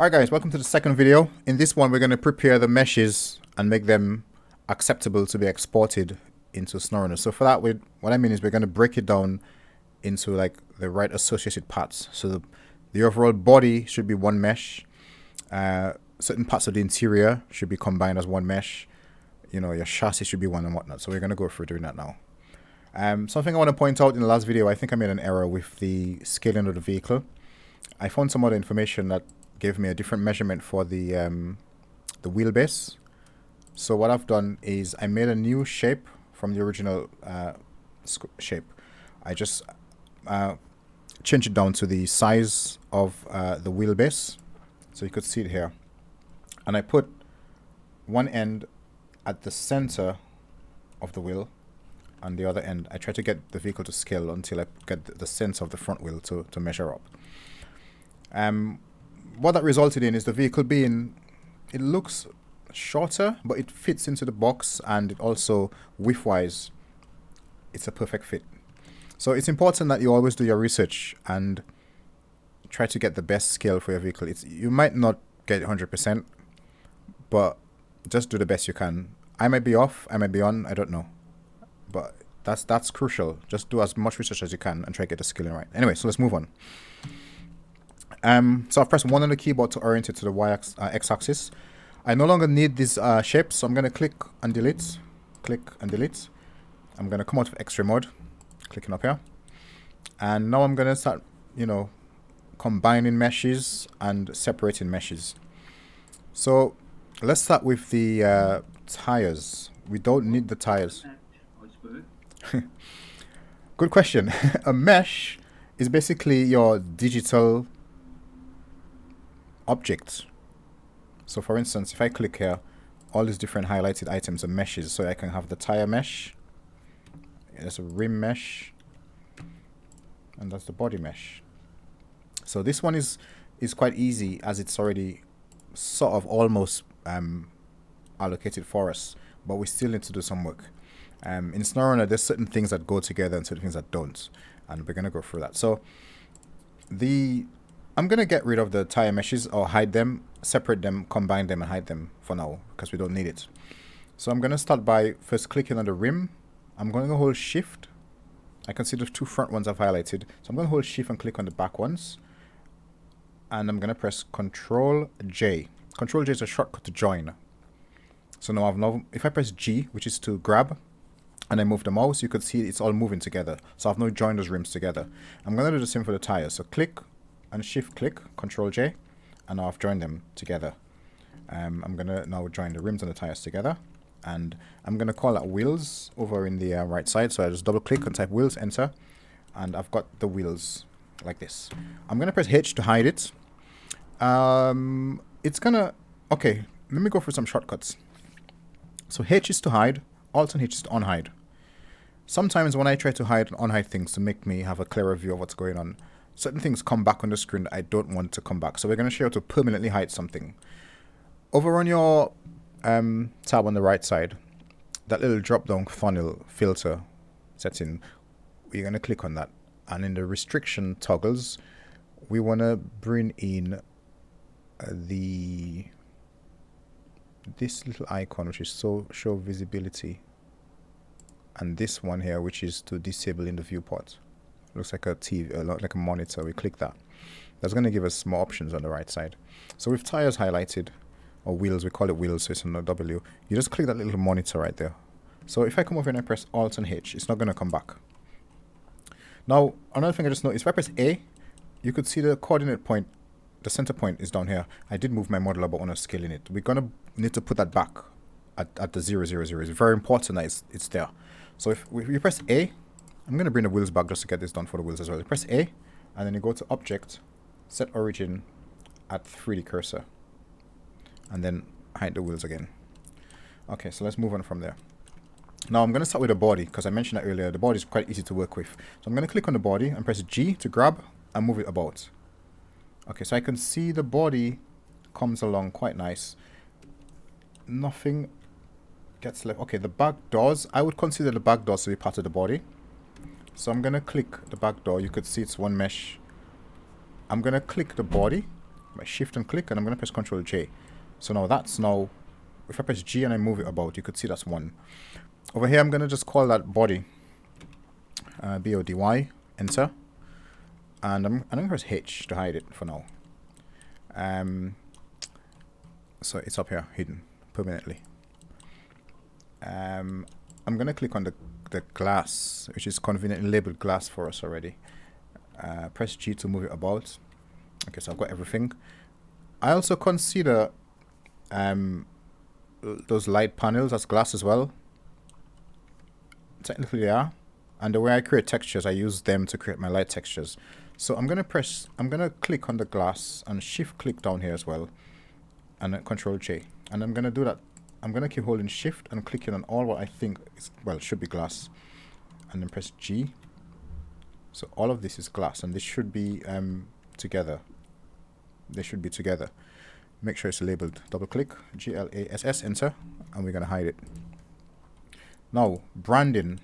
Alright guys, welcome to the second video. In this one we're going to prepare the meshes and make them acceptable to be exported into SnowRunner. So for that, what I mean is we're going to break it down into like the right associated parts. So the overall body should be one mesh. Certain parts of the interior should be combined as one mesh. You know, your chassis should be one and whatnot. So we're going to go through doing that now. Something I want to point out in the last video, I think I made an error with the scaling of the vehicle. I found some other information that gave me a different measurement for the wheelbase. So what I've done is I made a new shape from the original shape. I just changed it down to the size of the wheelbase, so you could see it here. And I put one end at the center of the wheel, and the other end I try to get the vehicle to scale until I get the center of the front wheel to measure up. What that resulted in is the vehicle being, it looks shorter, but it fits into the box, and it also width-wise, it's a perfect fit. So it's important that you always do your research and try to get the best scale for your vehicle. You might not get 100%, but just do the best you can. I might be off, I might be on, I don't know. But that's crucial. Just do as much research as you can and try to get the scaling right. Anyway, so let's move on. So I've pressed 1 on the keyboard to orient it to the x-axis. I no longer need these shapes, so I'm going to click and delete. Click and delete. I'm going to come out of X-ray mode, clicking up here. And now I'm going to start, combining meshes and separating meshes. So let's start with the tires. We don't need the tires. Good question. A mesh is basically your digital objects. So for instance, if I click here, all these different highlighted items are meshes. So I can have the tire mesh, there's a rim mesh, and that's the body mesh. So this one is quite easy, as it's already sort of almost allocated for us, but we still need to do some work. In SnowRunner, there's certain things that go together and certain things that don't, and we're going to go through that. So I'm going to get rid of the tire meshes, or hide them, separate them, combine them, and hide them for now because we don't need it. So I'm going to start by first clicking on the rim. I'm going to hold shift. I can see the two front ones I've highlighted. So I'm going to hold shift and click on the back ones. And I'm going to press Control J. Control J is a shortcut to join. So now if I press G, which is to grab, and I move the mouse, you could see it's all moving together. So I've now joined those rims together. I'm going to do the same for the tires. So click and shift click, Control J, and now I've joined them together. I'm going to now join the rims and the tires together, and I'm going to call that wheels over in the right side. So I just double click and type wheels, enter, and I've got the wheels like this. I'm going to press H to hide it. Okay, let me go through some shortcuts. So H is to hide, Alt and H is to unhide. Sometimes when I try to hide and unhide things to make me have a clearer view of what's going on, certain things come back on the screen that I don't want to come back. So we're going to show you how to permanently hide something. Over on your tab on the right side, that little drop down funnel filter setting, we're going to click on that. And in the restriction toggles, we want to bring in this little icon, which is show visibility, and this one here, which is to disable in the viewport. Looks like a TV, like a monitor. We click that. That's going to give us more options on the right side. So with tires highlighted, or wheels, we call it wheels, so it's on the W. You just click that little monitor right there. So if I come over and I press Alt and H, it's not going to come back. Now, another thing I just noticed, if I press A, you could see the coordinate point, the center point is down here. I did move my modeler, but when I was scaling it, we're going to need to put that back at the 0, 0, 0. It's very important that it's there. So if you press A, I'm going to bring the wheels back just to get this done for the wheels as well. You press A, and then you go to Object, Set Origin at 3D Cursor, and then hide the wheels again. Okay, so let's move on from there. Now I'm going to start with the body, because I mentioned that earlier. The body is quite easy to work with. So I'm going to click on the body and press G to grab and move it about. Okay, so I can see the body comes along quite nice. Nothing gets left. Okay, the back doors, I would consider the back doors to be part of the body. So I'm going to click the back door. You could see it's one mesh. I'm going to click the body by shift and click, and I'm going to press Control J. So now that's now, if I press G and I move it about, you could see that's 1. Over here, I'm going to just call that body, BODY, enter, and I'm going to press H to hide it for now. So it's up here, hidden permanently. I'm going to click on the glass, which is conveniently labeled glass for us already. Press G to move it about. Okay, so I've got everything. I also consider those light panels as glass as well. Technically they are. And the way I create textures, I use them to create my light textures. So I'm going to click on the glass and shift click down here as well. And then Control J. And I'm going to do that. I'm going to keep holding shift and clicking on all what I think is, well, should be glass. And then press G. So all of this is glass, and this should be together. They should be together. Make sure it's labeled. Double click, GLASS, enter, and we're going to hide it. Now, branding.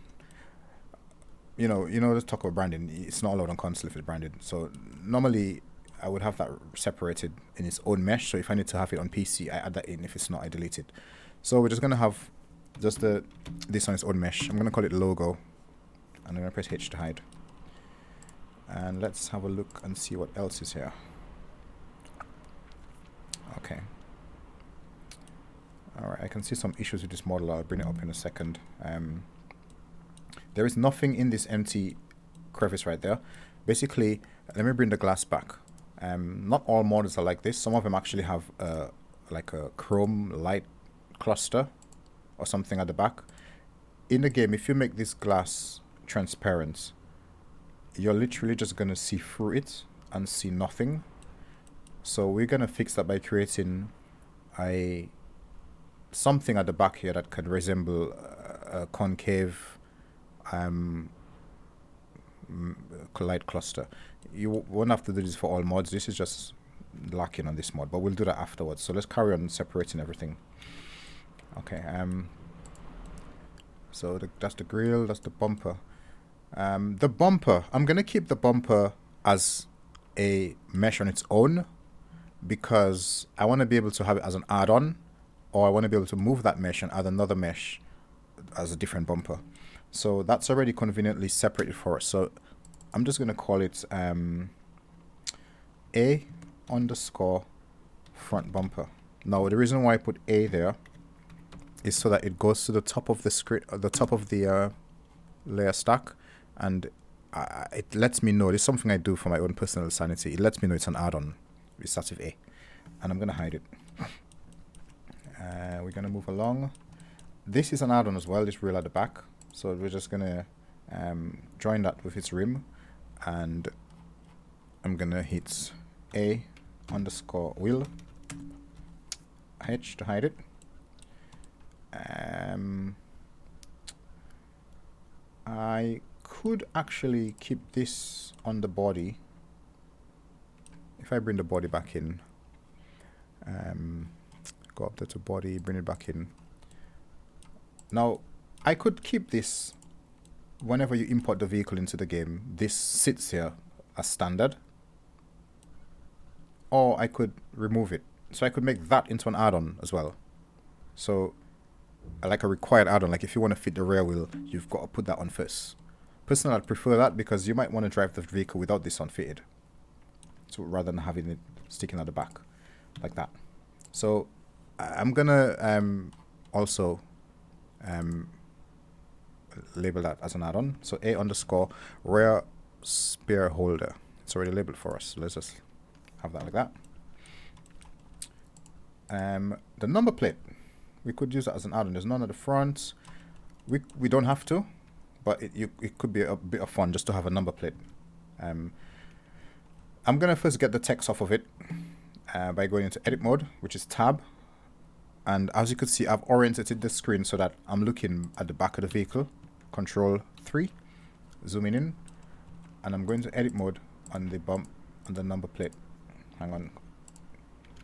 You know, let's talk about branding. It's not allowed on console if it's branded. So normally I would have that separated in its own mesh. So if I need to have it on PC, I add that in. If it's not, I delete it. So we're just going to have just this on its own mesh. I'm going to call it logo, and I'm going to press H to hide. And let's have a look and see what else is here. Okay. Alright, I can see some issues with this model. I'll bring it up in a second. There is nothing in this empty crevice right there. Basically, let me bring the glass back. Not all models are like this. Some of them actually have like a chrome light cluster or something at the back. In the game, if you make this glass transparent, you're literally just going to see through it and see nothing. So we're going to fix that by creating something at the back here that could resemble a concave light cluster. You won't have to do this for all mods. This is just lacking on this mod, but we'll do that afterwards. So let's carry on separating everything. Okay. So that's the grill. That's the bumper. The bumper. I'm gonna keep the bumper as a mesh on its own because I want to be able to have it as an add-on, or I want to be able to move that mesh and add another mesh as a different bumper. So that's already conveniently separated for us. So I'm just going to call it A_front bumper. Now the reason why I put A there is so that it goes to the top of the screen, the top of the layer stack, and it lets me know. This is something I do for my own personal sanity. It lets me know it's an add-on. It starts with A, and I'm going to hide it. We're going to move along. This is an add-on as well, this rail at the back. So we're just going to join that with its rim, and I'm going to hit A_wheel H to hide it. I could actually keep this on the body. If I bring the body back in, go up there to body, bring it back in. Now, I could keep this whenever you import the vehicle into the game. This sits here as standard. Or I could remove it. So I could make that into an add-on as well. So, like a required add-on, like if you want to fit the rear wheel, you've got to put that on first. Personally, I'd prefer that because you might want to drive the vehicle without this unfitted. So rather than having it sticking at the back, like that. So I'm gonna also label that as an add-on. So A_rear spear holder. It's already labeled for us. So let's just have that like that. The number plate, we could use that as an add-on. There's none at the front. We don't have to, but it could be a bit of fun just to have a number plate. I'm gonna first get the text off of it by going into edit mode, which is tab. And as you can see, I've oriented the screen so that I'm looking at the back of the vehicle. Control 3, zooming in, and I'm going to edit mode on the bump on the number plate. Hang on,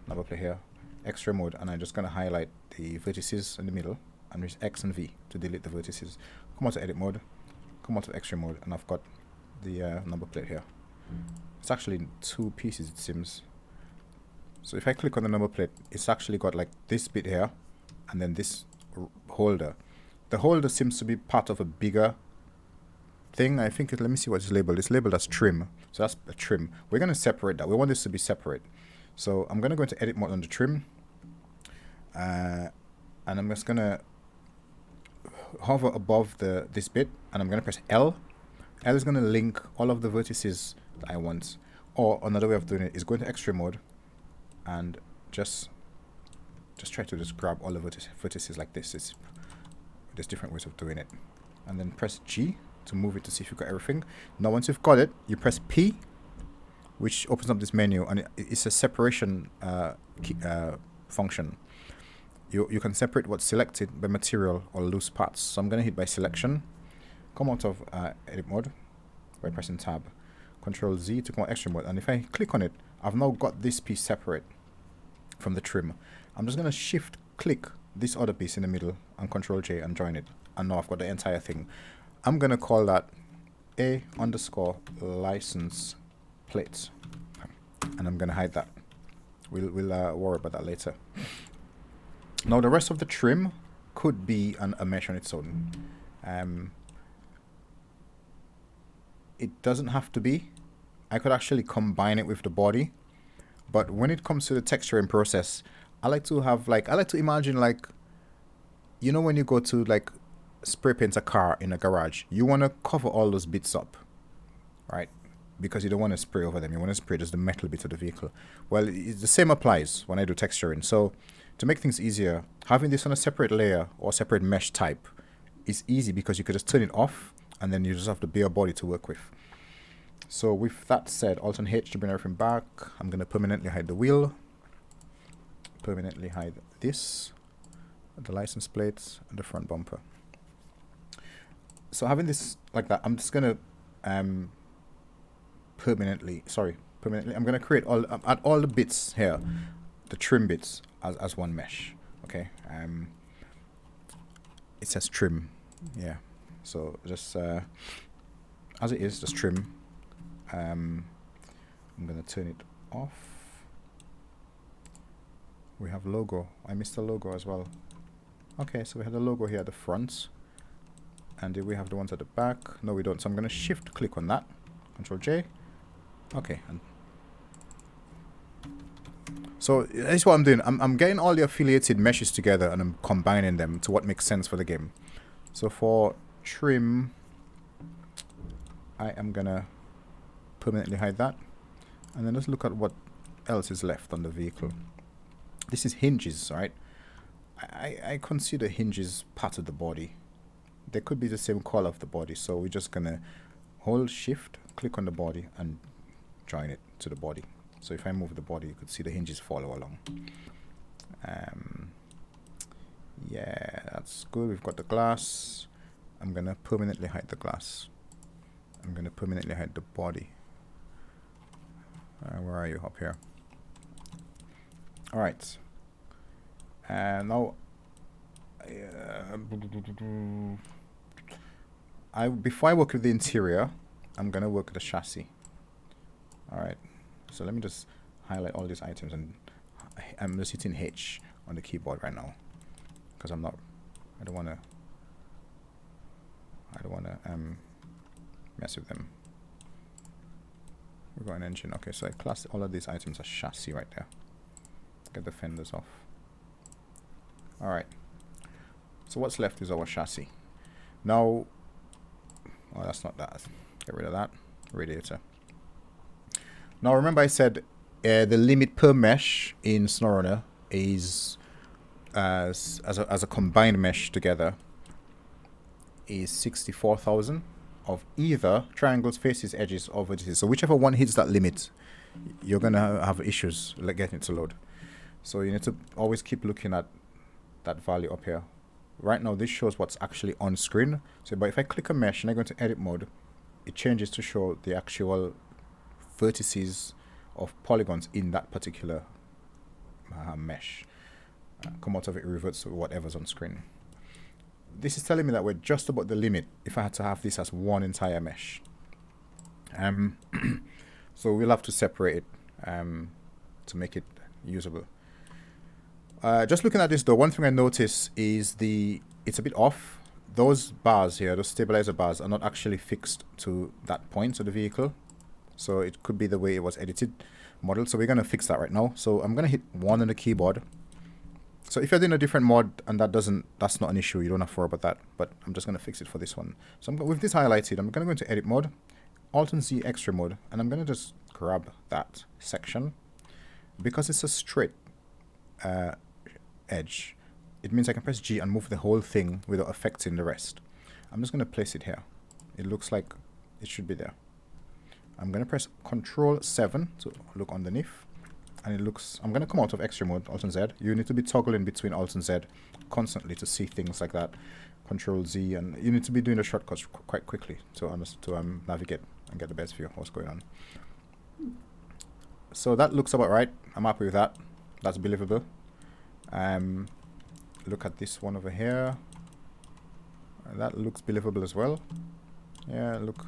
number plate here, X-ray mode, and I'm just gonna highlight the vertices in the middle and use X and V to delete the vertices. Come on to edit mode, come on to X-ray mode, and I've got the number plate here. It's actually in 2 pieces, it seems. So if I click on the number plate, it's actually got like this bit here and then this holder. The holder seems to be part of a bigger thing. I think let me see what it's labeled. It's labeled as trim. So that's a trim. We're going to separate that. We want this to be separate. So I'm going to go into edit mode on the trim. And I'm just going to hover above this bit and I'm going to press L. L is going to link all of the vertices that I want. Or another way of doing it is go into extreme mode and just try to just grab all the vertices like this. There's different ways of doing it. And then press G to move it to see if you've got everything. Now once you've got it, you press P, which opens up this menu, and it's a separation function. You can separate what's selected by material or loose parts. So I'm going to hit by selection, come out of edit mode by pressing tab, Control Z to come out extreme mode, and if I click on it, I've now got this piece separate from the trim. I'm just going to shift click this other piece in the middle and Control J and join it, and now I've got the entire thing. I'm going to call that A_license plate, and I'm going to hide that. We'll worry about that later. Now the rest of the trim could be a mesh on its own. It doesn't have to be. I could actually combine it with the body, but when it comes to the texturing process, I like to imagine, like, you know, when you go to like spray paint a car in a garage, you want to cover all those bits up, right? Because you don't want to spray over them. You want to spray just the metal bit of the vehicle. Well, the same applies when I do texturing. So to make things easier, having this on a separate layer or separate mesh type is easy because you could just turn it off and then you just have the bare body to work with. So with that said, Alt and H to bring everything back. I'm going to permanently hide the wheel, permanently hide this, the license plates, and the front bumper. So having this like that, I'm just going to permanently, I'm going to create add all the bits here, the trim bits, as one mesh. Okay. It says trim. Yeah. So just as it is, just trim. I'm going to turn it off. We have logo. I missed the logo as well. Okay, so we have the logo here at the front. And do we have the ones at the back? No, we don't. So I'm going to shift click on that. Control J. Okay. And so that's what I'm doing. I'm getting all the affiliated meshes together and I'm combining them to what makes sense for the game. So for trim, I am going to permanently hide that. And then let's look at what else is left on the vehicle. This is hinges, right? I consider hinges part of the body. They could be the same color of the body, so we're just gonna hold shift, click on the body and join it to the body. So if I move the body, you could see the hinges follow along. Yeah, that's good. We've got the glass. I'm gonna permanently hide the glass. I'm gonna permanently hide the body. Where are you? Up here. All right. Now, before I work with the interior, I'm gonna work with the chassis. All right. So let me just highlight all these items, and I'm just hitting H on the keyboard right now because I don't wanna mess with them. We've got an engine. Okay, so I class all of these items as chassis right there. Get the fenders off. All right. So what's left is our chassis. Now, oh, that's not that. Get rid of that. Radiator. Now remember I said the limit per mesh in SnowRunner is as a combined mesh together is 64,000 of either triangles, faces, edges, or vertices. So whichever one hits that limit, you're gonna have issues like getting it to load. So you need to always keep looking at that value up here. Right now this shows what's actually on screen. So but if I click a mesh and I go into edit mode, it changes to show the actual vertices of polygons in that particular mesh. Come out of it, reverts to whatever's on screen. This is telling me that we're just about the limit if I had to have this as one entire mesh. So we'll have to separate it to make it usable. Just looking at this though, one thing I notice is it's a bit off. Those bars here, those stabilizer bars, are not actually fixed to that point of the vehicle. So it could be the way it was edited, modeled. So we're going to fix that right now. So I'm going to hit 1 on the keyboard. So if you're doing a different mod and that's not an issue, you don't have to worry about that. But I'm just going to fix it for this one. So with this highlighted, I'm going to go into edit mode, Alt and Z extra mode, and I'm going to just grab that section. Because it's a straight edge, it means I can press G and move the whole thing without affecting the rest. I'm just going to place it here. It looks like it should be there. I'm going to press Control 7 to look underneath. And it looks, I'm going to come out of extra mode, Alt and Z. You need to be toggling between Alt and Z constantly to see things like that. Control Z, and you need to be doing the shortcuts quite quickly to navigate and get the best view of what's going on. So that looks about right. I'm happy with that. That's believable. Look at this one over here. That looks believable as well. Yeah, look.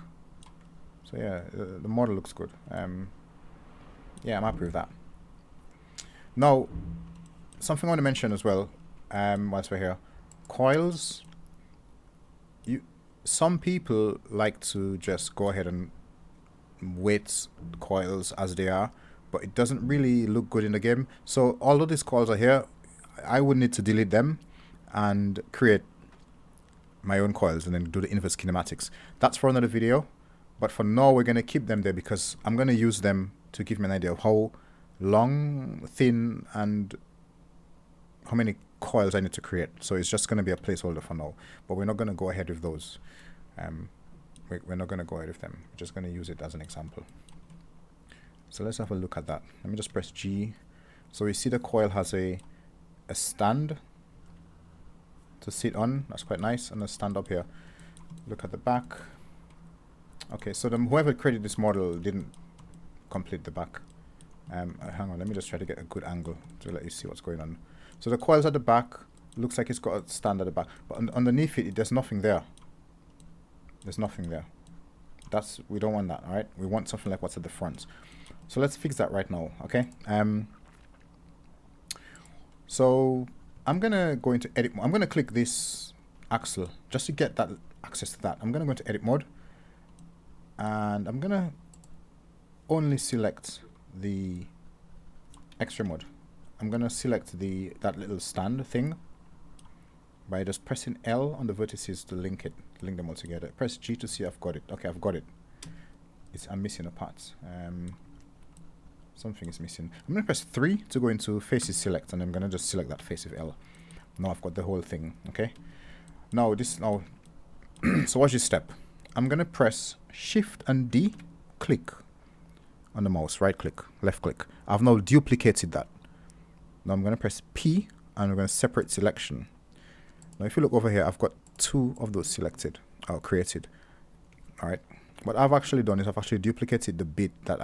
So yeah, the model looks good. Yeah, I'm happy with that. Now, something I want to mention as well, whilst we're here. Coils. Some people like to just go ahead and weight coils as they are, but it doesn't really look good in the game. So although these coils are here, I would need to delete them and create my own coils and then do the inverse kinematics. That's for another video, but for now we're going to keep them there because I'm going to use them to give me an idea of how long, thin, and how many coils I need to create. So it's just going to be a placeholder for now, but we're not going to go ahead with those. We're not going to go ahead with them. We're just going to use it as an example. So let's have a look at that. Let me just press G. So we see the coil has a stand to sit on. That's quite nice. And a stand up here. Look at the back. Okay, so whoever created this model didn't complete the back. Hang on, let me just try to get a good angle to let you see what's going on. So the coil's at the back. Looks like it's got a stand at the back, but underneath it, there's nothing there. There's nothing there. We don't want that, all right? We want something like what's at the front. So let's fix that right now, okay? So I'm gonna go into edit mode. I'm gonna click this axle just to get that access to that. I'm gonna go into edit mode, and I'm gonna only select the extra mode. I'm gonna select that little stand thing by just pressing L on the vertices to link them all together. Press G to see I've got it. Okay, I've got it. I'm missing a part. Something is missing. I'm gonna press 3 to go into faces select, and I'm gonna just select that face with L. Now I've got the whole thing. Okay. Now so watch this step. I'm gonna press Shift and D, click on the mouse, right click, left click. I've now duplicated that. Now I'm gonna press P, and we're gonna separate selection. Now if you look over here, I've got 2 of those selected or created. All right. What I've actually done is I've actually duplicated the bit that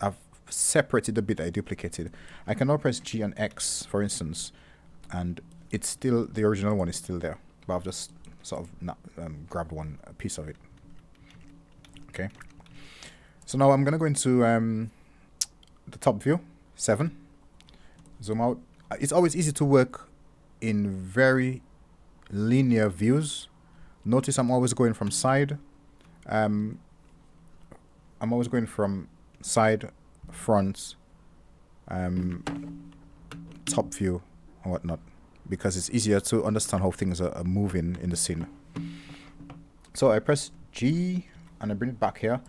I've separated the bit I duplicated. I can now press G and X, for instance, and it's still, the original one is still there, but I've just sort of grabbed a piece of it. Okay. So now I'm gonna go into the top view, 7, zoom out. It's always easy to work in very linear views. Notice I'm always going from side. I'm always going from side, front, top view, and whatnot, because it's easier to understand how things are moving in the scene. So I press G and I bring it back here.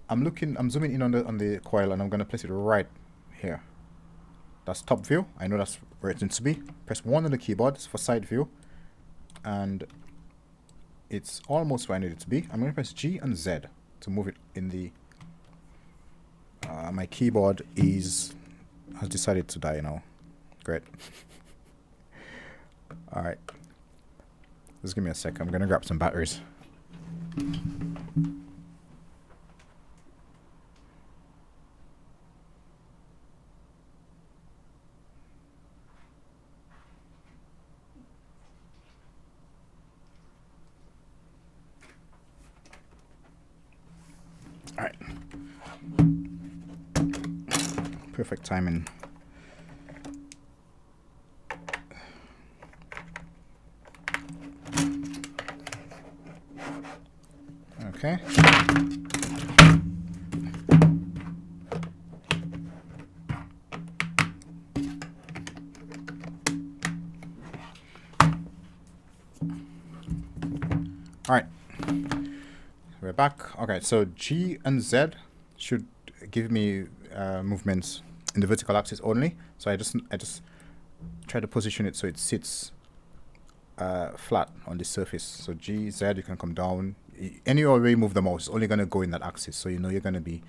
I'm zooming in on the coil, and I'm gonna place it right here. That's top view. I know that's where it needs to be. Press 1 on the keyboard for side view, and it's almost where I need it to be. I'm gonna press G and Z to move it in the. My keyboard has decided to die now. Great. All right. Just give me a sec. I'm gonna grab some batteries. All right. Perfect timing. Okay. All right. We're back. Okay, so G and Z should give me movements in the vertical axis only. So I just try to position it so it sits flat on the surface. So G, Z, you can come down. Any way you move the mouse, it's only going to go in that axis. So you know you're going to be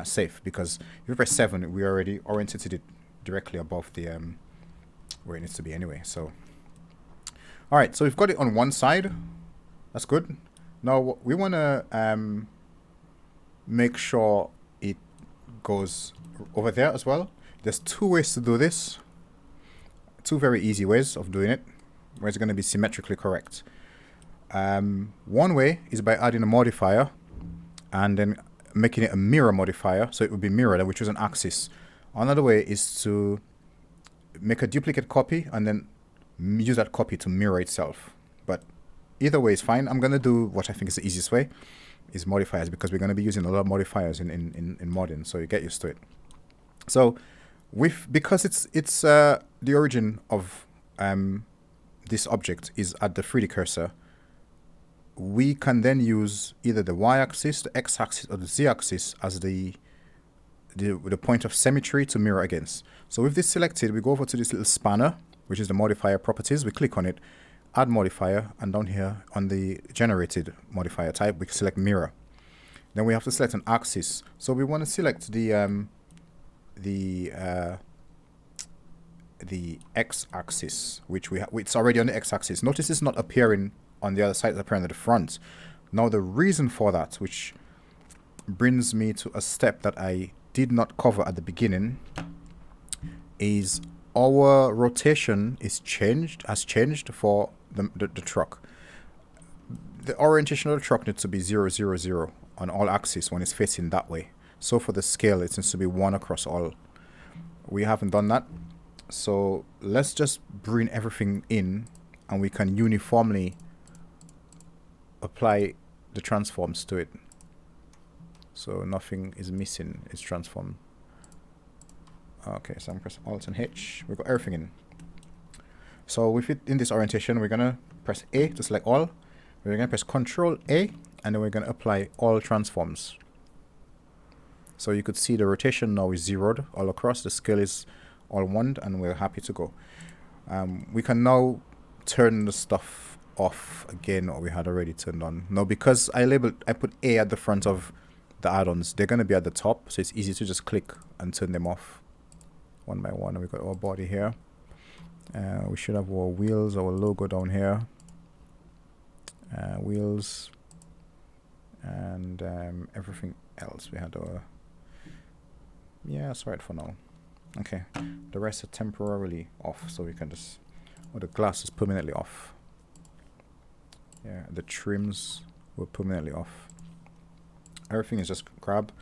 safe, because if you press 7, we already oriented it directly above the where it needs to be anyway. So, all right, so we've got it on one side. That's good. Now we want to make sure it goes over there as well. There's 2 ways to do this. 2 very easy ways of doing it, where it's going to be symmetrically correct. One way is by adding a modifier and then making it a mirror modifier, so it would be mirrored, which is an axis. Another way is to make a duplicate copy and then use that copy to mirror itself. But either way is fine. I'm going to do what I think is the easiest way, is modifiers, because we're going to be using a lot of modifiers in modding, so you get used to it. So because it's the origin of this object is at the 3D cursor, we can then use either the y-axis, the x-axis, or the z-axis as the point of symmetry to mirror against. So with this selected, we go over to this little spanner, which is the modifier properties. We click on it, add modifier, and down here on the generated modifier type, we select mirror. Then we have to select an axis. So we want to select the x-axis, which it's already on the x-axis. Notice it's not appearing on the other side, it's appearing at the front. Now the reason for that, which brings me to a step that I did not cover at the beginning, is our rotation has changed for the truck. The orientation of the truck needs to be 0, 0, 0 on all axes when it's facing that way. So for the scale, it needs to be 1 across all. We haven't done that. So let's just bring everything in, and we can uniformly apply the transforms to it. So nothing is missing, it's transformed. Okay, so I'm pressing Alt and H. We've got everything in. So with it in this orientation, we're going to press A to select all. We're going to press Control A, and then we're going to apply all transforms. So you could see the rotation now is zeroed all across. The scale is all 1, and we're happy to go. We can now turn the stuff off again, or we had already turned on. Now, because I put A at the front of the add-ons, they're going to be at the top, so it's easy to just click and turn them off one by one. And we've got our body here. We should have our wheels, our logo down here. Wheels, and everything else. We had our... Yeah, that's right for now. Okay, the rest are temporarily off, so we can just... Oh, the glass is permanently off. Yeah, the trims were permanently off. Everything is just grab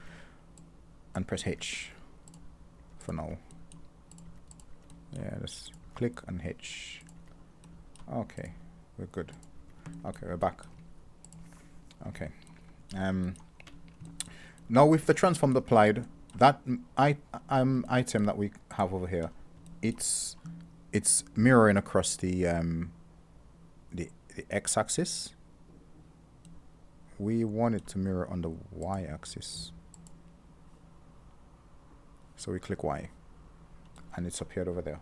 and press H for now. Yeah, just click and H. Okay, we're good. Okay, we're back. Okay. Now with the transform applied, that item that we have over here, it's mirroring across the x-axis. We want it to mirror on the y-axis. So we click Y, and it's appeared over there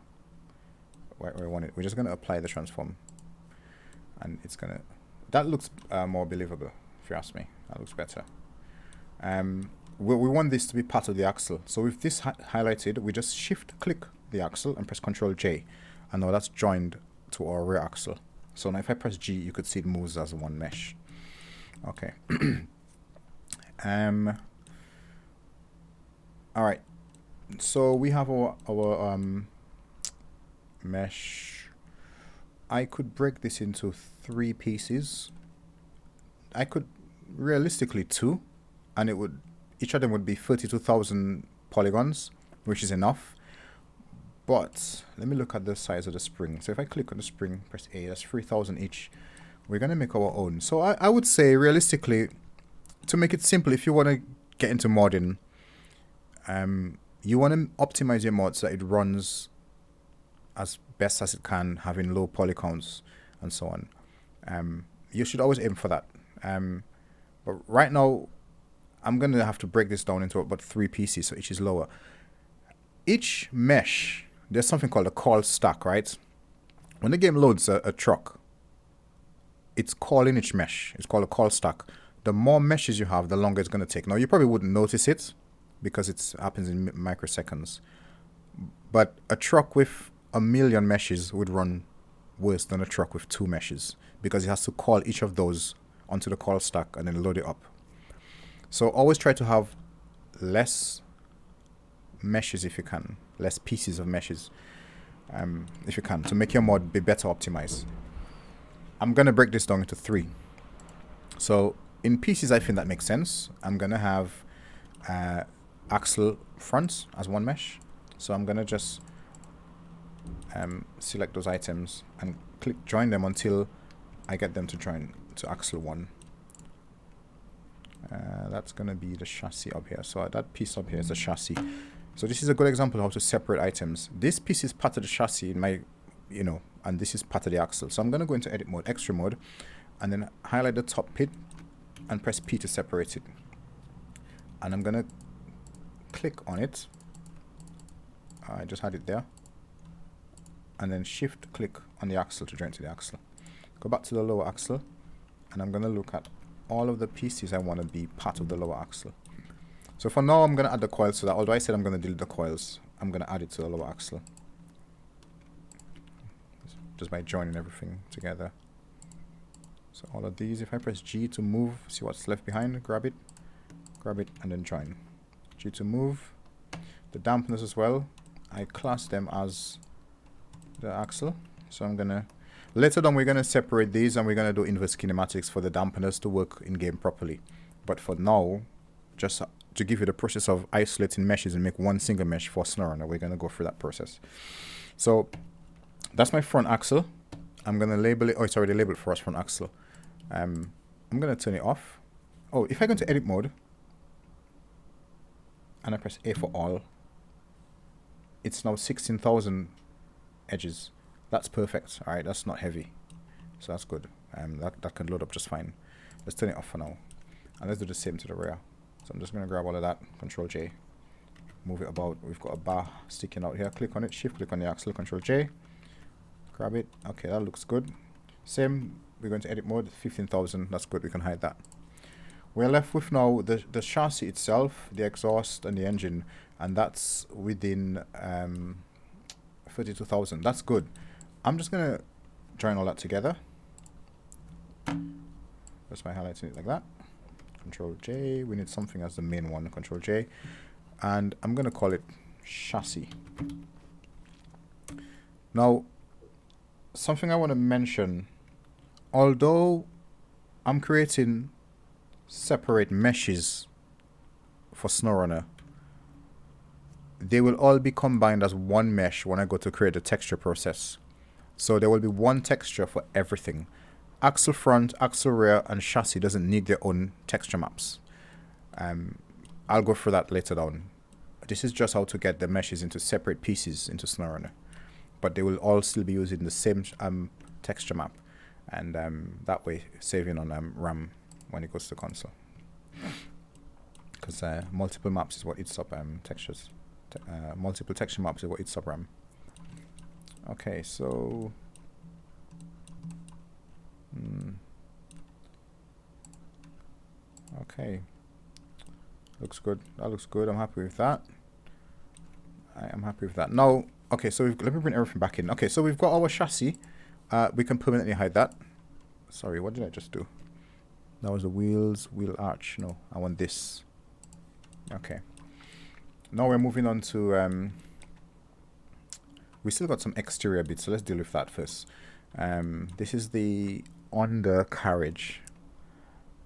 where we want it. We're just going to apply the transform, and it's going to... That looks more believable, if you ask me. That looks better. We want this to be part of the axle. So with this highlighted, we just shift-click the axle and press Ctrl-J. And now that's joined to our rear axle. So now if I press G, you could see it moves as one mesh. Okay. All right. So we have our mesh. I could break this into 3 pieces. I could realistically 2, and it would, each of them would be 32,000 polygons. which is enough. But let me look at the size of the spring. So if I click on the spring, press A, that's 3,000 each. We're going to make our own. So I would say, realistically, to make it simple, if you want to get into modding, you want to optimize your mod so that it runs as best as it can, having low poly counts and so on. You should always aim for that. But right now, I'm going to have to break this down into about 3 pieces, so each is lower. Each mesh, there's something called a call stack, right? When the game loads a truck, it's calling each mesh. It's called a call stack. The more meshes you have, the longer it's going to take. Now, you probably wouldn't notice it because it happens in microseconds. But a truck with 1,000,000 meshes would run worse than a truck with 2 meshes because it has to call each of those onto the call stack and then load it up. So always try to have less meshes if you can, less pieces of meshes if you can, to make your mod be better optimized. I'm going to break this down into 3. So in pieces, I think that makes sense. I'm going to have axle fronts as one mesh. So I'm going to just select those items and click join them until I get them to join to axle 1. That's going to be the chassis up here. So that piece up here is the chassis. So this is a good example of how to separate items. This piece is part of the chassis in my, and this is part of the axle. So I'm going to go into edit mode, extra mode, and then highlight the top pit and press P to separate it. And I'm going to click on it. I just had it there. And then shift click on the axle to join to the axle. Go back to the lower axle, and I'm going to look at all of the pieces I want to be part of the lower axle. So for now, I'm going to add the coils so that, although I said I'm going to delete the coils, I'm going to add it to the lower axle. Just by joining everything together. So all of these, if I press G to move, see what's left behind, grab it, and then join. G to move. The dampeners as well, I class them as the axle. So I'm going to, later on we're going to separate these and we're going to do inverse kinematics for the dampeners to work in game properly. But for now, just to give you the process of isolating meshes and make one single mesh for SnowRunner, we're going to go through that process. So that's my front axle. I'm going to label it. Oh, it's already labeled for us, front axle. I'm going to turn it off. Oh, if I go into edit mode and I press A for all, it's now 16,000 edges. That's perfect. All right, that's not heavy. So that's good. That can load up just fine. Let's turn it off for now. And let's do the same to the rear. So I'm just going to grab all of that, Control J, move it about. We've got a bar sticking out here. Click on it, shift click on the axle, Control J, grab it. Okay, that looks good. Same, we're going to edit mode, 15,000. That's good, we can hide that. We're left with now the chassis itself, the exhaust and the engine, and that's within 32,000. That's good. I'm just going to join all that together. That's by highlighting it like that. Control J, we need something as the main one, Control J, and I'm going to call it chassis. Now, something I want to mention, although I'm creating separate meshes for SnowRunner, they will all be combined as one mesh when I go to create the texture process. So there will be one texture for everything. Axle front, axle rear, and chassis doesn't need their own texture maps. I'll go through that later on. This is just how to get the meshes into separate pieces into SnowRunner. But they will all still be using the same texture map. And that way, saving on RAM when it goes to console. Because multiple maps is what eats up textures. Multiple texture maps is what eats up RAM. Okay, so... Okay, looks good. That looks good. I'm happy with that. I am happy with that. Now, okay, so let me bring everything back in. Okay, so we've got our chassis. We can permanently hide that. Sorry, what did I just do? That was the wheels, wheel arch. No, I want this. Okay. Now we're moving on to... we still got some exterior bits, so let's deal with that first. This is the undercarriage,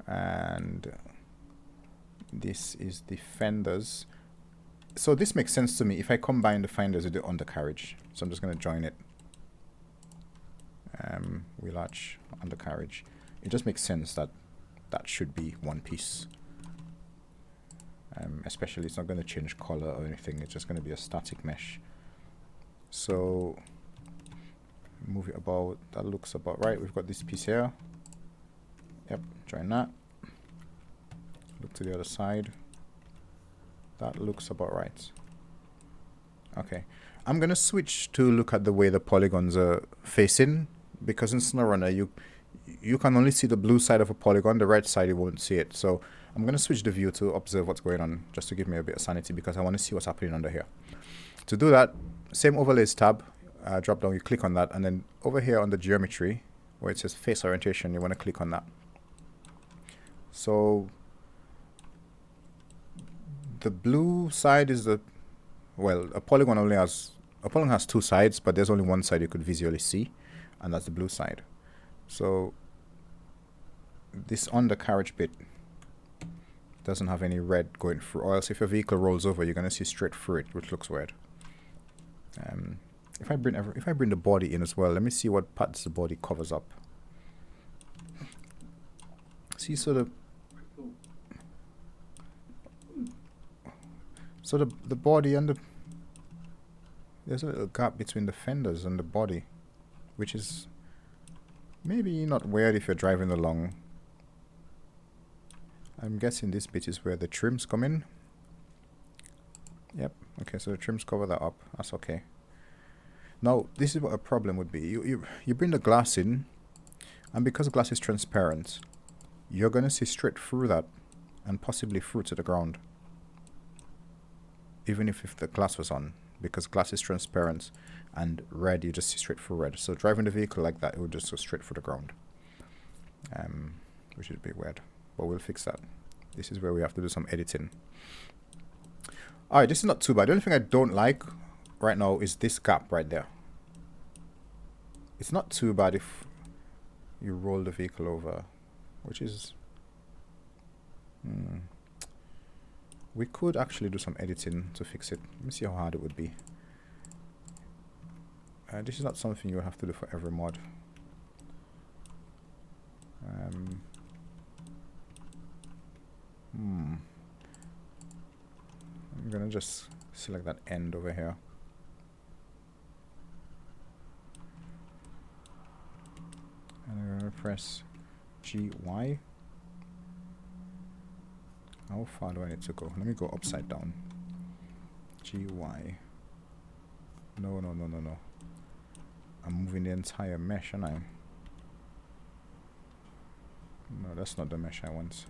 and this is the fenders. So this makes sense to me if I combine the finders with the undercarriage. So I'm just going to join it. Wheel arch, undercarriage. It just makes sense that that should be one piece. Especially it's not going to change color or anything. It's just going to be a static mesh. So move it about. That looks about right. We've got this piece here. Yep, join that. Look to the other side. That looks about right. Okay, I'm gonna switch to look at the way the polygons are facing, because in SnowRunner you can only see the blue side of a polygon, the right side you won't see it. So I'm gonna switch the view to observe what's going on, just to give me a bit of sanity, because I want to see what's happening under here. To do that, same overlays tab, drop down, you click on that, and then over here on the geometry where it says face orientation, you want to click on that. So the blue side is the, well, a polygon has two sides, but there's only one side you could visually see, and that's the blue side. So this undercarriage bit doesn't have any red going through, or else if your vehicle rolls over, you're gonna see straight through it, which looks weird. If I bring the body in as well, let me see what parts the body covers up. See, so the body and there's a little gap between the fenders and the body, which is maybe not weird if you're driving along. I'm guessing this bit is where the trims come in. Yep, okay, so the trims cover that up. That's okay. Now, this is what a problem would be. You bring the glass in, and because glass is transparent, you're going to see straight through that, and possibly through to the ground. Even if the glass was on, because glass is transparent, and red, you just see straight through red. So driving the vehicle like that, it would just go straight through the ground. Which is a bit weird, but we'll fix that. This is where we have to do some editing. Alright, this is not too bad. The only thing I don't like right now is this gap right there. It's not too bad if you roll the vehicle over, which is... we could actually do some editing to fix it. Let me see how hard it would be. This is not something you have to do for every mod. I'm gonna just select that end over here. And I'm gonna press GY. How far do I need to go? Let me go upside down. GY. No. I'm moving the entire mesh, aren't I? No, that's not the mesh I want.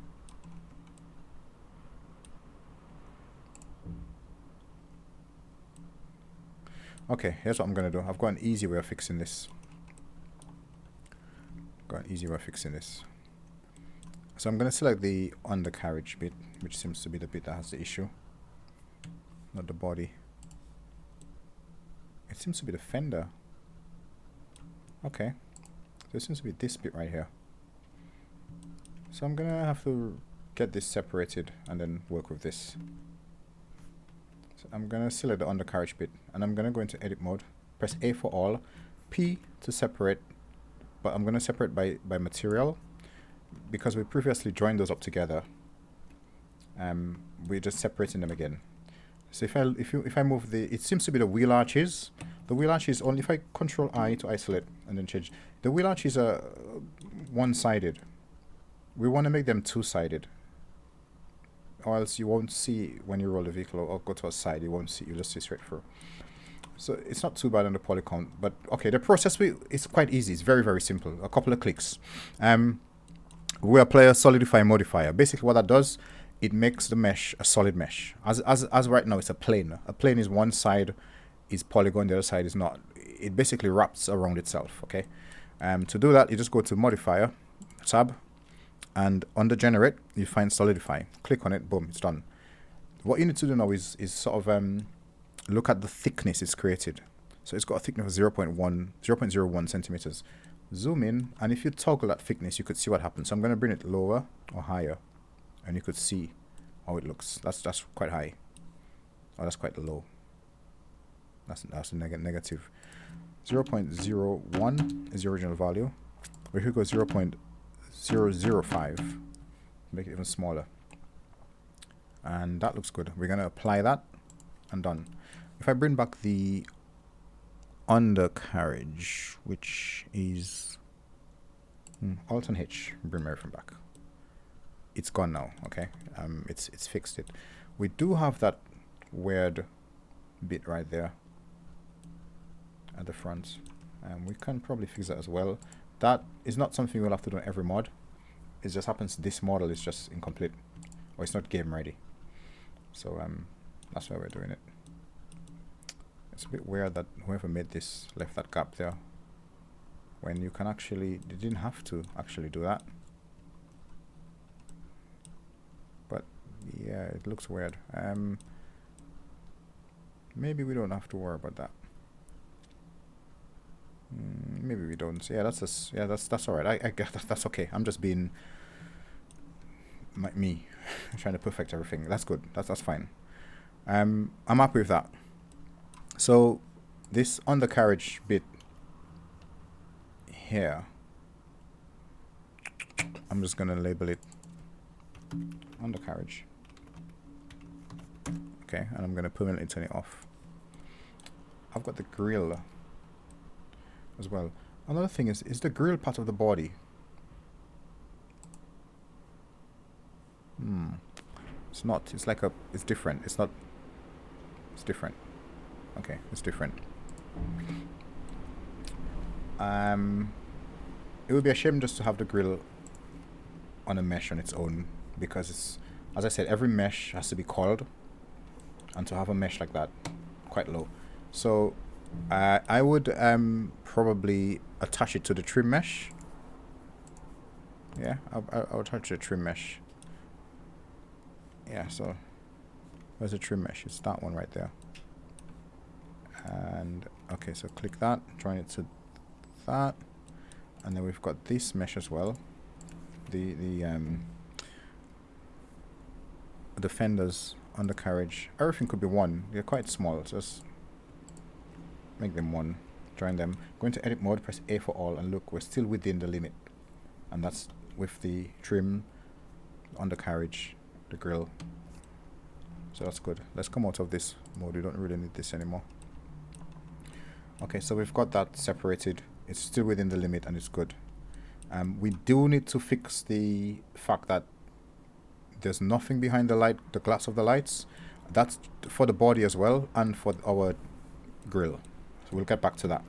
Okay, here's what I'm gonna do. I've got an easy way of fixing this. So I'm gonna select the undercarriage bit, which seems to be the bit that has the issue, not the body. It seems to be the fender. Okay, so it seems to be this bit right here. So I'm gonna have to get this separated and then work with this. So I'm gonna select the undercarriage bit, and I'm gonna go into edit mode, press A for all, P to separate, but I'm gonna separate by material, because we previously joined those up together. We're just separating them again. So if I move it seems to be the wheel arches. The wheel arches only, if I control I to isolate and then change, the wheel arches are one-sided. We want to make them two-sided, or else you won't see when you roll the vehicle or go to a side, you won't see, you just see straight through. So it's not too bad on the polygon, but okay, the process is quite easy. It's very, very simple. A couple of clicks. We apply a solidify modifier. Basically what that does, it makes the mesh a solid mesh. As right now it's a plane. A plane is one side is polygon, the other side is not. It basically wraps around itself, okay? To do that, you just go to modifier, tab, and under generate, you find solidify. Click on it, boom, it's done. What you need to do now is sort of look at the thickness it's created. So it's got a thickness of 0.01 centimeters. Zoom in, and if you toggle that thickness, you could see what happens. So I'm going to bring it lower or higher, and you could see how it looks. That's quite high. Oh, that's quite low. That's a negative. 0.01 is the original value. We could go 0.005, make it even smaller. And that looks good. We're going to apply that and done. If I bring back the undercarriage, which is Alt and H, bring everything back. It's gone now, okay? It's fixed it. We do have that weird bit right there at the front. We can probably fix that as well. That is not something we'll have to do in every mod. It just happens this model is just incomplete, or it's not game ready. So that's why we're doing it. It's a bit weird that whoever made this left that gap there when you can actually, they didn't have to actually do that. But yeah, it looks weird. Maybe we don't have to worry about that. Maybe we don't. So yeah, that's all right. I guess that's okay. I'm just being me trying to perfect everything. That's good. That's fine. I'm happy with that. So this undercarriage bit here, I'm just gonna label it undercarriage. Okay, and I'm gonna permanently turn it off. I've got the grill as well. Another thing is the grill part of the body? It's not. It's like it's different. It's not. It's different. Okay, it's different. It would be a shame just to have the grill on a mesh on its own, because it's, as I said, every mesh has to be coiled, and to have a mesh like that, quite low. So I would probably attach it to the trim mesh. Yeah, I'll attach the trim mesh. Yeah, so where's the trim mesh? It's that one right there. And okay, so click that, join it to that, and then we've got this mesh as well. The fenders, undercarriage, everything could be one. They're quite small. Just make them one. Join them. Go into edit mode, press A for all, and look, we're still within the limit. And that's with the trim, undercarriage, the grill. So that's good. Let's come out of this mode. We don't really need this anymore. Okay, so we've got that separated. It's still within the limit and it's good. We do need to fix the fact that there's nothing behind the light, the glass of the lights. That's for the body as well and for our grill. So we'll get back to that.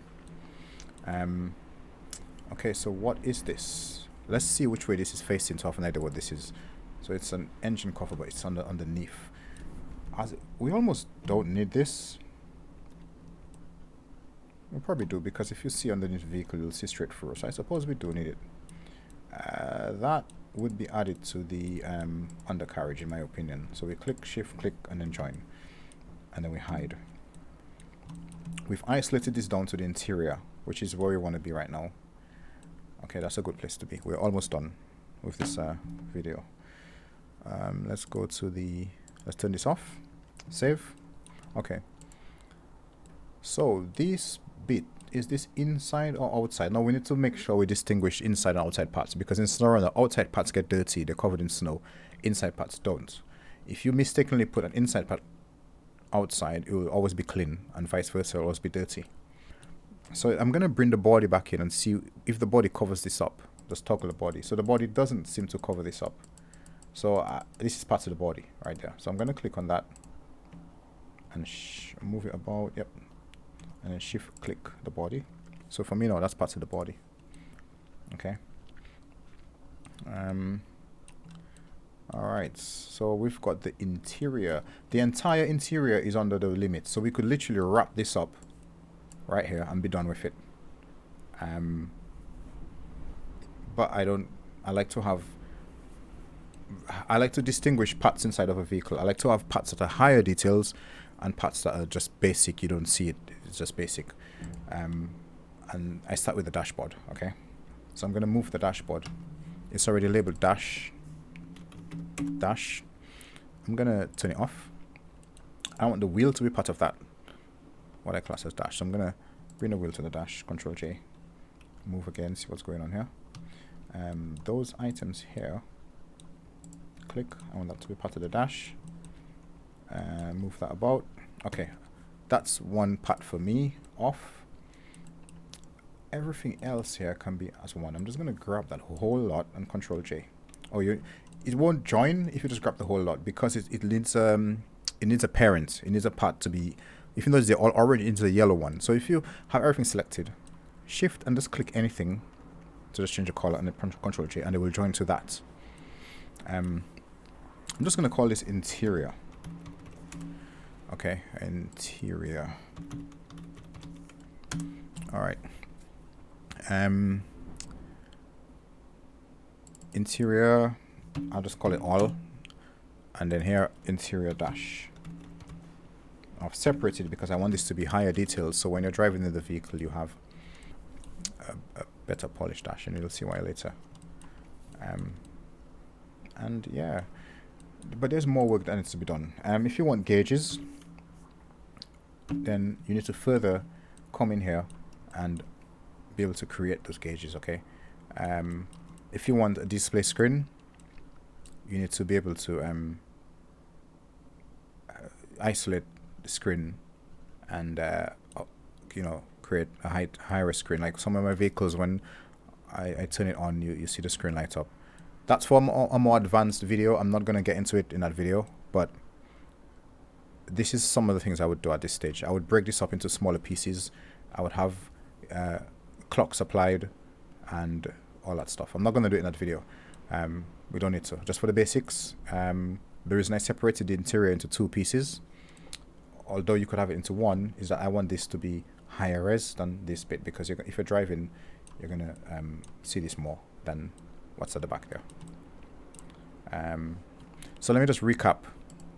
Okay, so what is this? Let's see which way this is facing to have an idea what this is. So it's an engine cover, but it's underneath. We almost don't need this. We probably do, because if you see underneath the vehicle, you'll see straight through. So I suppose we do need it. That would be added to the undercarriage, in my opinion. So we click, shift, click, and then join. And then we hide. We've isolated this down to the interior, which is where we want to be right now. Okay, that's a good place to be. We're almost done with this video. Let's go to the... Let's turn this off. Save. Okay. So this bit, is this inside or outside? Now we need to make sure we distinguish inside and outside parts, because in SnowRunner, outside parts get dirty, they're covered in snow. Inside parts don't. If you mistakenly put an inside part outside, it will always be clean, and vice versa, it will always be dirty. So I'm going to bring the body back in and see if the body covers this up. Just toggle the body. So the body doesn't seem to cover this up. So this is part of the body right there. So I'm going to click on that and move it about. Yep. And then shift click the body. So for me now, that's part of the body. Okay. Alright, so we've got the interior. The entire interior is under the limit. So we could literally wrap this up right here and be done with it. But I like to distinguish parts inside of a vehicle. I like to have parts that are higher details and parts that are just basic. You don't see it. It's just basic. And I start with the dashboard, okay? So I'm going to move the dashboard. It's already labeled dash. I'm going to turn it off. I want the wheel to be part of that, what I class as dash. So I'm gonna bring the wheel to the dash, Control J, move again, see what's going on here. Those items here, click, I want that to be part of the dash. Move that about. Okay, that's one part for me off. Everything else here can be as one. I'm just gonna grab that whole lot and Control J. Oh, it won't join if you just grab the whole lot, because it needs a parent. It needs a part to be, even though they're all already into the yellow one. So if you have everything selected, shift and just click anything to just change the color and then Control J, and it will join to that. I'm just gonna call this interior. Okay, interior. All right. Interior, I'll just call it all, and then here interior dash. I've separated because I want this to be higher details, so when you're driving in the vehicle you have a better polished dash, and you'll see why later. And yeah, but there's more work that needs to be done. If you want gauges, then you need to further come in here and be able to create those gauges. Okay, if you want a display screen, you need to be able to isolate the screen and you know, create a higher screen. Like some of my vehicles, when I turn it on, you see the screen light up. That's for a more advanced video. I'm not going to get into it in that video, but this is some of the things I would do at this stage. I would break this up into smaller pieces. I would have clocks applied and all that stuff. I'm not going to do it in that video. We don't need to. Just for the basics, the reason I separated the interior into two pieces, although you could have it into one, is that I want this to be higher res than this bit, because if you're driving, you're going to see this more than what's at the back there. So let me just recap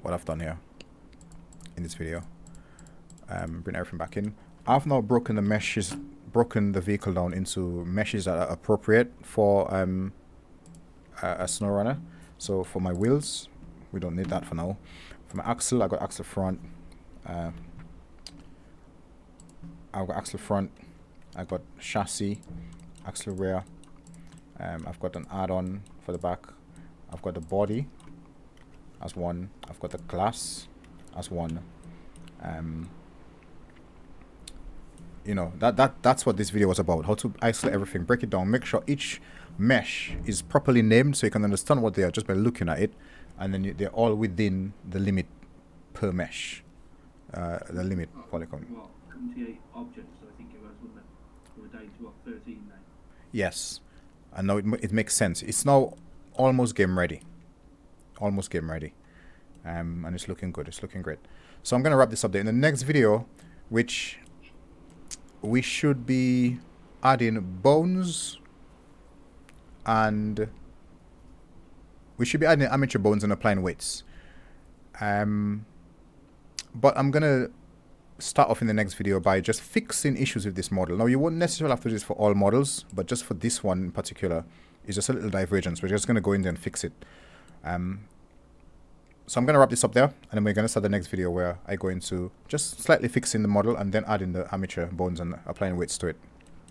what I've done here in this video. Bring everything back in. I've now broken the vehicle down into meshes that are appropriate for a SnowRunner. So for my wheels, we don't need that for now. For my axle, I got axle front. I've got axle front. I got chassis, axle rear. I've got an add-on for the back. I've got the body as one. I've got the glass as one. You know, that's what this video was about. How to isolate everything, break it down, make sure each mesh is properly named so you can understand what they are just by looking at it, and then they're all within the limit per mesh. The limit polygon. What, 78 objects, I think it was, wasn't it? For a day to what, 13 now? Yes. And now it makes sense. It's now almost game ready. Almost game ready. And it's looking good. It's looking great. So I'm going to wrap this up there. In the next video, which we should be adding bones, and we should be adding amateur bones and applying weights. But I'm going to start off in the next video by just fixing issues with this model. Now, you won't necessarily have to do this for all models, but just for this one in particular, it's just a little divergence. We're just going to go in there and fix it. So I'm going to wrap this up there, and then we're going to start the next video where I go into just slightly fixing the model and then adding the amateur bones and applying weights to it.